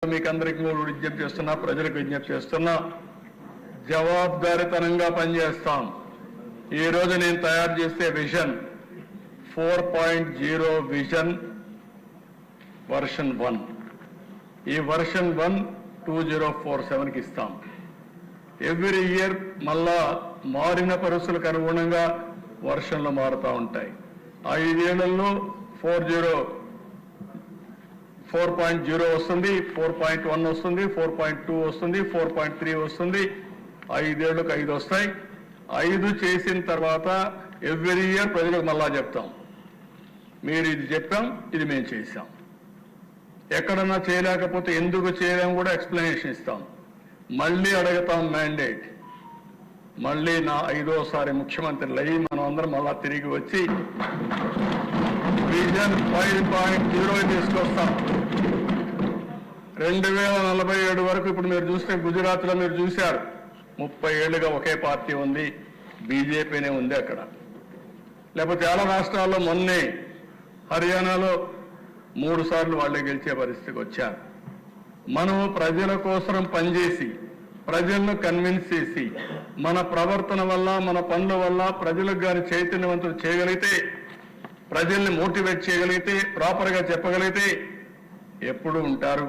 మీకందరికీ విజ్ఞప్తి చేస్తున్నా, ప్రజలకు విజ్ఞప్తి చేస్తున్నా, జవాబుదారీతనంగా పనిచేస్తాం. ఈ రోజు నేను తయారు చేసే విజన్ 4.0 విజన్ వర్షన్ 1. ఈ వర్షన్ 1 2047కి ఇస్తాం. ఎవ్రీ ఇయర్ మళ్ళా మారిన పరిస్థితులకు అనుగుణంగా వర్షన్లు మారుతూ ఉంటాయి. 5 ఏళ్లలో 4.0 వస్తుంది, 4.1 వస్తుంది, 4.2 వస్తుంది, 4.3 వస్తుంది. 5 ఏళ్లకు 5 వస్తాయి. 5 చేసిన తర్వాత ఎవ్రీ ఇయర్ ప్రజలకు మళ్ళా చెప్తాం, మీరు ఇది చెప్పాం, ఇది మేము చేశాం. ఎక్కడన్నా చేయలేకపోతే ఎందుకు చేయలేం కూడా ఎక్స్ప్లెనేషన్ ఇస్తాం. మళ్ళీ అడుగుతాం మ్యాండేట్. మళ్ళీ నా 5వసారి ముఖ్యమంత్రులు అయ్యి మనం అందరం మళ్ళా తిరిగి వచ్చి విజన్ 5.0 తీసుకొస్తాం. 2047 వరకు ఇప్పుడు మీరు చూస్తే గుజరాత్లో మీరు చూశారు, 30 ఏళ్లుగా ఒకే పార్టీ ఉంది, బీజేపీనే ఉంది అక్కడ. లేకపోతే చాలా రాష్ట్రాల్లో మొన్నే హర్యానాలో 3 సార్లు వాళ్ళే గెలిచే పరిస్థితికి వచ్చారు. మనం ప్రజల కోసం పనిచేసి ప్రజలను కన్విన్స్ చేసి మన ప్రవర్తన వల్ల మన పనుల వల్ల ప్రజలకు గాని చైతన్యవంతులు చేయగలిగితే, ప్రజల్ని మోటివేట్ చేయగలిగితే, ప్రాపర్గా చెప్పగలిగితే ఎప్పుడు ఉంటారు.